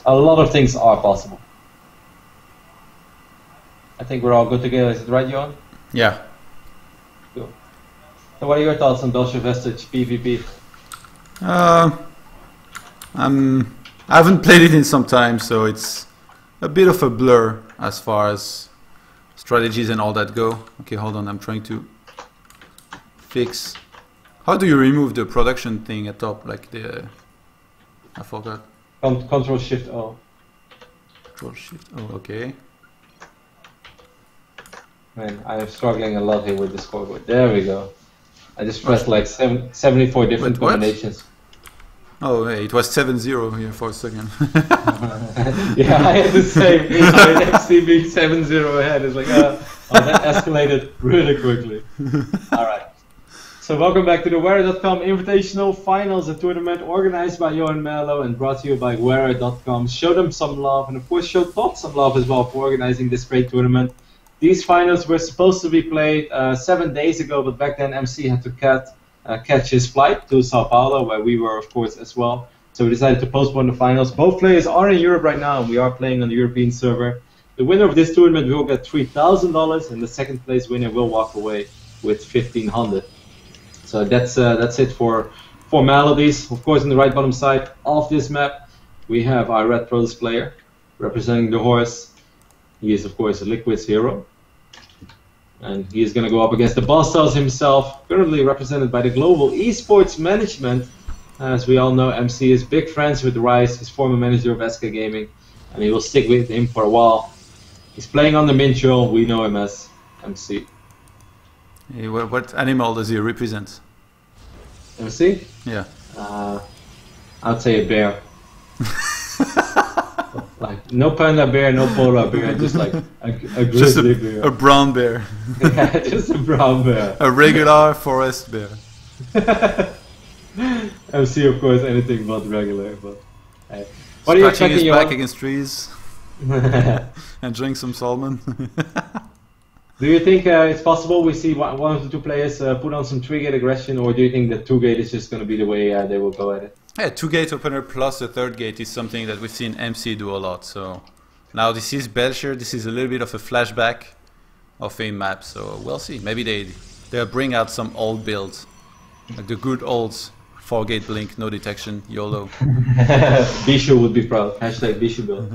a lot of things are possible. I think we're all good to go. Is it right, Johan? Yeah. Cool. So what are your thoughts on Belcher Vestige PvP? I haven't played it in some time, so it's a bit of a blur as far as strategies and all that go. Okay, hold on, I'm trying to fix. How do you remove the production thing at top? Like the... I forgot. Control Shift O. Control Shift O, okay. Man, I am struggling a lot here with the scoreboard. There we go. I just pressed like 74 different combinations. Oh, hey, it was 7-0 here for a second. Yeah, I had the same. I had FC being 7-0 ahead. It's like, oh, that escalated really quickly. Alright. So welcome back to the HerO.com Invitational Finals, a tournament organized by Johan Merlo and brought to you by HerO.com. Show them some love, and of course show Todd some love as well for organizing this great tournament. These finals were supposed to be played 7 days ago, but back then MC had to catch his flight to Sao Paulo, where we were, of course, as well. So we decided to postpone the finals. Both players are in Europe right now, and we are playing on the European server. The winner of this tournament will get $3,000, and the second place winner will walk away with $1,500. So that's it for formalities. Of course, on the right bottom side of this map, we have our Red Protoss player representing the horse. He is, of course, a Liquid's HerO. And he is going to go up against the Boss Cells himself, currently represented by the Global Esports Management. As we all know, MC is big friends with Rice, his former manager of SK Gaming, and he will stick with him for a while. He's playing on the Mintrel, we know him as MC. Hey, what animal does he represent? MC? Yeah. I'd say a bear. Like, no panda bear, no polar bear, just like a grizzly bear. A brown bear. Yeah, just a brown bear. A regular forest bear. MC, of course, anything but regular. But hey. What are you Scratching expecting? his back against trees. And drink some salmon. Do you think it's possible we see one of the two players put on some 3-gate aggression, or do you think that 2-gate is just going to be the way they will go at it? Yeah, 2-gate opener plus a 3rd gate is something that we've seen MC do a lot. So now this is Belcher. This is a little bit of a flashback of a map. So we'll see. Maybe they'll bring out some old builds, like the good old 4-gate blink, no detection, YOLO. Bishu would be proud. Hashtag Bishu build.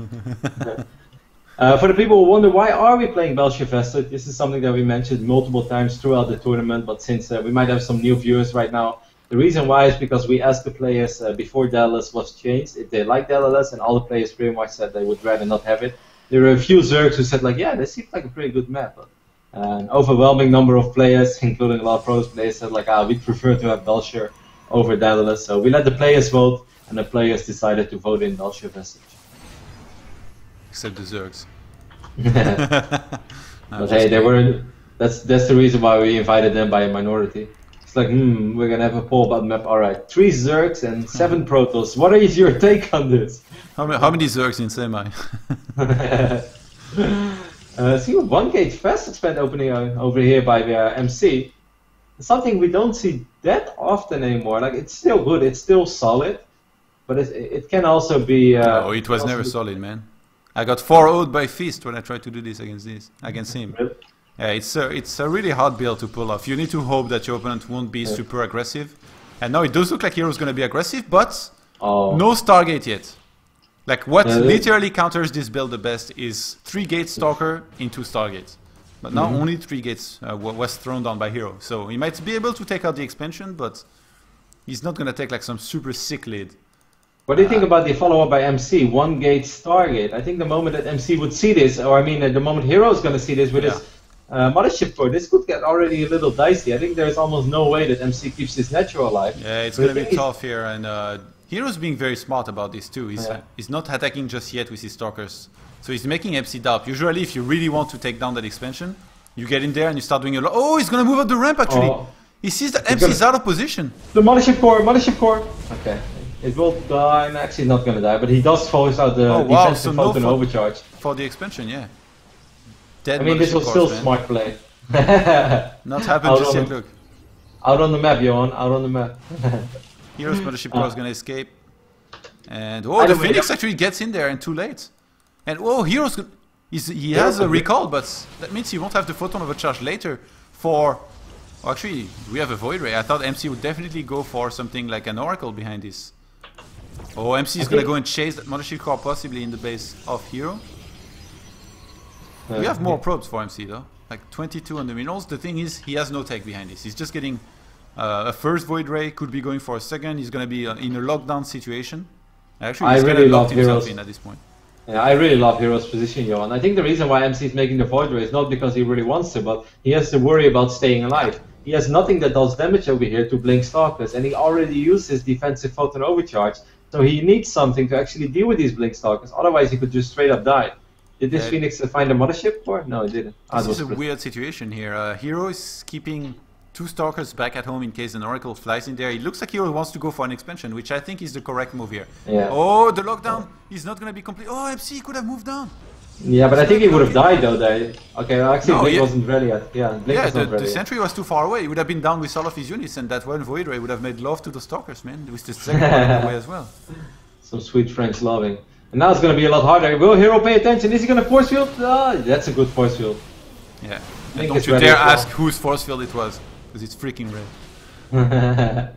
For the people who wonder, why are we playing Belcher Vestige? This is something that we mentioned multiple times throughout the tournament, but since we might have some new viewers right now, the reason why is because we asked the players before DLS was changed if they like DLS, and all the players pretty much said they would rather not have it. There were a few Zergs who said, like, yeah, this seems like a pretty good map. But an overwhelming number of players, including a lot of pros players, said, like, we'd prefer to have Belcher over DLS. So we let the players vote, and the players decided to vote in Belcher Vestige. Except the Zergs. But hey, that's the reason why we invited them by a minority. It's like, we're gonna have a poll about the map. Alright, 3 Zergs and 7 Protoss. What is your take on this? How many Zergs in semi? See a 1-gate fast expand opening over here by MC. Something we don't see that often anymore. Like, it's still good, it's still solid, but it can also be. No, it was never solid, man. I got 4-0'd by Feast when I tried to do this against him. Really? Yeah, it's a really hard build to pull off. You need to hope that your opponent won't be super aggressive. And now it does look like HerO's going to be aggressive, but no Stargate yet. Like, what literally counters this build the best is 3-gate Stalker into Stargate. But now only 3 gates was thrown down by HerO. So he might be able to take out the expansion, but he's not going to take like some super sick lead. What do you think about the follow-up by MC, 1-gate Stargate? I think the moment that MC would see this, or I mean the moment HerO is going to see this with his mothership core, this could get already a little dicey. I think there's almost no way that MC keeps this natural alive. Yeah, it's going to be tough here, and HerO's being very smart about this too. He's not attacking just yet with his Stalkers. So he's making MC doubt. Usually if you really want to take down that expansion, you get in there and you start doing a lot. Oh, he's going to move up the ramp actually. He sees that MC is out of position. The mothership core. Okay. It will die, and actually not going to die, but he does force out the defensive photon overcharge. For the expansion, yeah. Dead I mean, this was still smart play. Not happened just yet, look. Out on the map, Johan, out on the map. HerO's mothership core is going to escape. And oh, the Phoenix actually gets in there and too late. And oh, he has a recall, but that means he won't have the photon overcharge later for... Oh, actually, we have a Void Ray. I thought MC would definitely go for something like an Oracle behind this. Oh, MC is gonna go and chase that Mother Shield core possibly in the base of HerO. We have more probes for MC though. Like 22 on the minerals. The thing is, he has no tech behind this. He's just getting a first Void Ray, could be going for a second. He's gonna be in a lockdown situation. Actually, he's really locked himself in at this point. Yeah, I really love HerO's position, Johan. I think the reason why MC is making the Void Ray is not because he really wants to, but he has to worry about staying alive. He has nothing that does damage over here to blink Stalkers, and he already used his defensive photon overcharge, so he needs something to actually deal with these blink Stalkers, otherwise he could just straight up die. Did this Phoenix find a mothership or? No, it didn't. This is a weird situation here. HerO is keeping 2 Stalkers back at home in case an Oracle flies in there. It looks like HerO wants to go for an expansion, which I think is the correct move here. Yeah. Oh, the lockdown is not going to be complete. Oh, MC could have moved down. Yeah, but I think he would have died though there. Okay, actually no, Blink wasn't ready yet. Yeah, Blink was not ready. The sentry was too far away. He would have been down with all of his units, and that one Void Ray would have made love to the Stalkers, man. With the second one away as well. Some sweet French loving. And now it's going to be a lot harder. Will HerO pay attention? Is he going to force field? That's a good force field. Yeah. And don't you dare ask whose force field it was, because it's freaking red.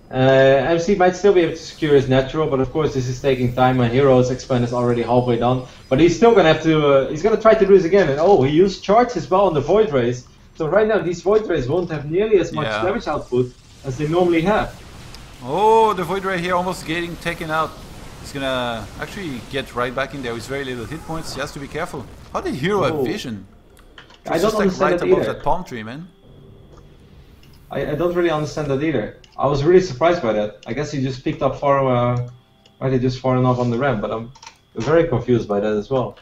MC might still be able to secure his natural, but of course this is taking time, and HerO's expand is already halfway done. But he's still gonna have to. He's gonna try to do this again. And oh, he used charge as well on the Void Rays. So right now these Void Rays won't have nearly as much damage output as they normally have. Oh, the Void Ray here almost getting taken out. He's gonna actually get right back in there with very little hit points. He has to be careful. How did HerO have vision? I don't understand right that above either. That palm tree, man. I don't really understand that either. I was really surprised by that. I guess he just picked up far enough on the ramp, but I'm very confused by that as well.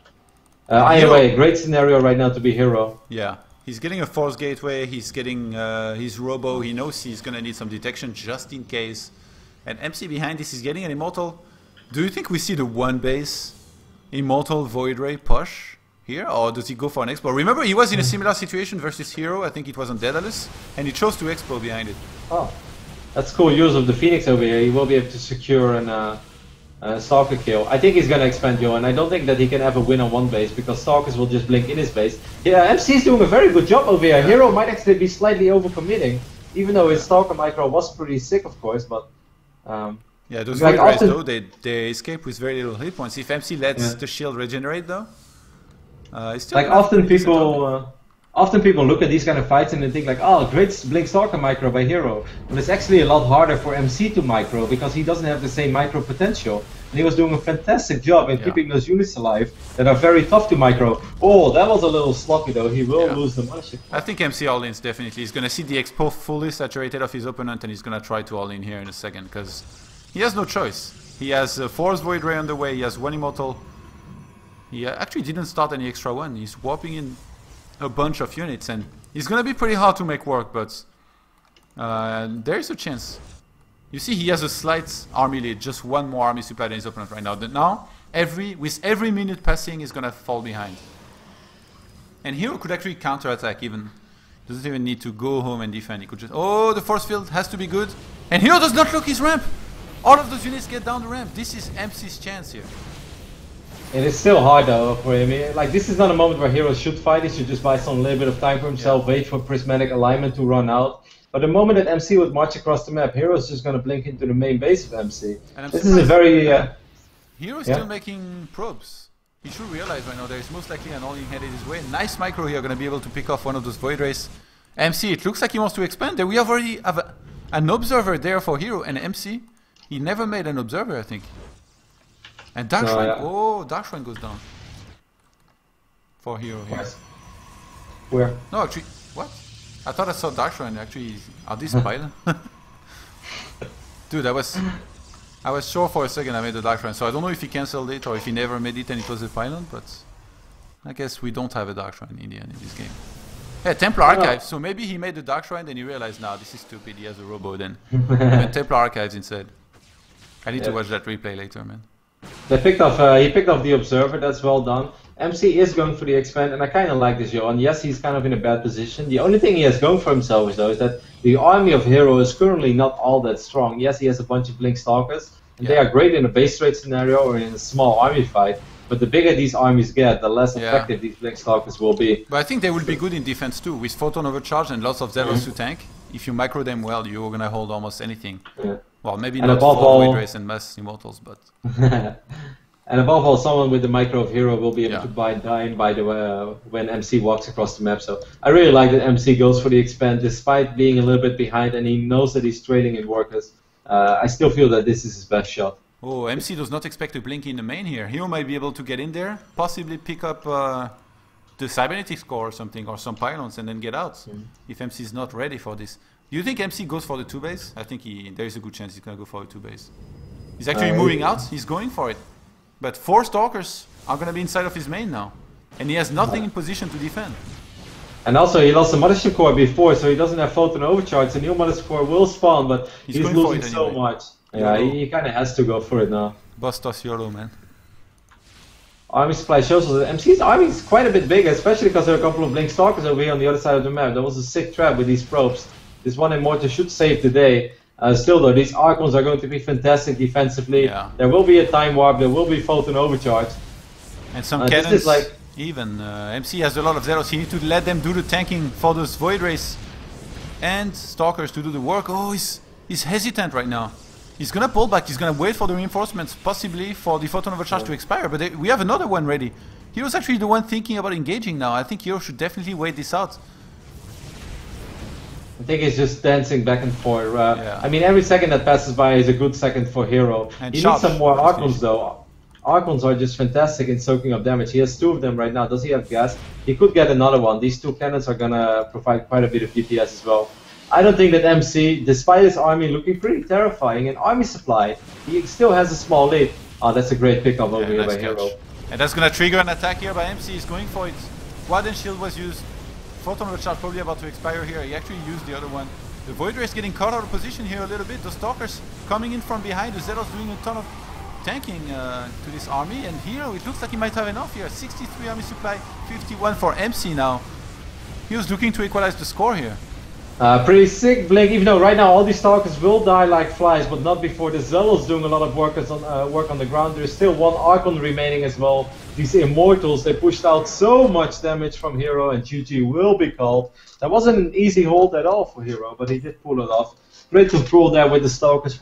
Anyway, great scenario right now to be HerO. Yeah, he's getting a force gateway, he's getting his robo, he knows he's gonna need some detection just in case. And MC behind this is getting an Immortal. Do you think we see the one base Immortal Void Ray push here, or does he go for an Expo? Remember, he was in a similar situation versus HerO, I think it was on Daedalus, and he chose to Expo behind it. Oh. That's cool use of the Phoenix over here. He will be able to secure an Stalker kill. I think he's gonna expand Joe, and I don't think that he can ever win on one base because Stalkers will just blink in his base. Yeah, MC is doing a very good job over here. HerO might actually be slightly overcommitting, even though his Stalker micro was pretty sick, of course. But yeah, those Void Rays though, they escape with very little hit points. If MC lets the shield regenerate though, it's still like often people look at these kind of fights and they think like, oh, great Blink Stalker micro by HerO. But it's actually a lot harder for MC to micro because he doesn't have the same micro potential. And he was doing a fantastic job in keeping those units alive that are very tough to micro. Oh, that was a little sloppy though. He will lose the mothership. I think MC all-ins definitely. He's going to see the expo fully saturated of his opponent and he's going to try to all-in here in a second because he has no choice. He has a Force Void Ray on the way, he has one Immortal. He actually didn't start any extra one. He's warping in a bunch of units and it's gonna be pretty hard to make work, but there is a chance. You see, he has a slight army lead, just one more army supply than his opponent right now. Now, with every minute passing, he's gonna fall behind. And HerO could actually counterattack even. Doesn't even need to go home and defend. He could just, oh, the force field has to be good. And HerO does not look his ramp. All of those units get down the ramp. This is MC's chance here. It is still hard though for him. Like, this is not a moment where HerO should fight. He should just buy some little bit of time for himself, wait for prismatic alignment to run out. But the moment that MC would march across the map, HerO is just going to blink into the main base of MC. This is a very... HerO is still making probes. He should realize right now there is most likely an all-in headed his way. Nice micro here, going to be able to pick off one of those Void Rays. MC, it looks like he wants to expand. We already have an observer there for HerO, and MC, he never made an observer, I think. And Dark Shrine, oh, Dark Shrine goes down. For HerO here. Where? No, actually, what? I thought I saw Dark Shrine, actually, are these pylon? Dude, I was sure for a second I made the Dark Shrine, so I don't know if he cancelled it or if he never made it and it was a pylon, but I guess we don't have a Dark Shrine in the end in this game. Yeah, Templar Archives, so maybe he made the Dark Shrine, then he realized, nah, this is stupid, he has a robo then. And Templar Archives instead. I need to watch that replay later, man. He picked off the Observer, that's well done. MC is going for the expand, and I kind of like this, Johan. Yes, he's kind of in a bad position. The only thing he has going for himself is that the army of HerO is currently not all that strong. Yes, he has a bunch of Blink Stalkers, And they are great in a base trade scenario or in a small army fight. But the bigger these armies get, the less effective these Blink Stalkers will be. But I think they will be good in defense too, with photon overcharge and lots of zealots to tank. If you micro them well, you're gonna hold almost anything. Yeah. Well, maybe and not for Void Race and Mass Immortals, but... And above all, someone with the micro of HerO will be able to buy Dyne by the when MC walks across the map. So I really like that MC goes for the expand despite being a little bit behind, and he knows that he's trading in workers. I still feel that this is his best shot. Oh, MC does not expect to blink in the main here. HerO might be able to get in there, possibly pick up the cybernetics core or something, or some pylons, and then get out. If MC is not ready for this. Do you think MC goes for the 2 base? I think there is a good chance he's going to go for the 2 base. He's actually moving out, he's going for it. But 4 Stalkers are going to be inside of his main now. And he has nothing in position to defend. And also he lost the Mothership Core before, so he doesn't have Photon Overcharge. The new Mothership Core will spawn, but he's losing so much. Yeah, he kind of has to go for it now. Bust us YOLO, man. Army supply shows us that MC's army is quite a bit bigger, especially because there are a couple of Blink Stalkers over here on the other side of the map. That was a sick trap with these probes. This one Immortal should save the day. Still though, these Archons are going to be fantastic defensively. Yeah. There will be a Time Warp, there will be Photon Overcharge. And some cannons, even. MC has a lot of zeros, he needs to let them do the tanking for those Void Race and Stalkers to do the work. Oh, he's hesitant right now. He's gonna pull back, he's gonna wait for the reinforcements, possibly for the Photon Overcharge to expire, but we have another one ready. HerO's actually the one thinking about engaging now. I think HerO should definitely wait this out. I think he's just dancing back and forth. I mean, every second that passes by is a good second for HerO. He needs some more Archons though. Archons are just fantastic in soaking up damage. He has 2 of them right now. Does he have gas? He could get another one. These 2 cannons are gonna provide quite a bit of DPS as well. I don't think that MC, despite his army looking pretty terrifying in army supply, he still has a small lead. Oh, that's a great pickup over here by HerO. And that's gonna trigger an attack here by MC. He's going for it. Quadrant Shield was used. Photon Overcharge probably about to expire here. He actually used the other one. The Void Race getting caught out of position here a little bit. The Stalkers coming in from behind. The Zeros doing a ton of tanking to this army. And HerO, it looks like he might have enough here. 63 army supply, 51 for MC now. He was looking to equalize the score here. Pretty sick Blink, even though right now all these Stalkers will die like flies, but not before the Zealous doing a lot of work on the ground. There's still 1 Archon remaining as well. These Immortals, they pushed out so much damage from HerO, and GG will be called. That wasn't an easy hold at all for HerO, but he did pull it off. Great control there with the Stalkers.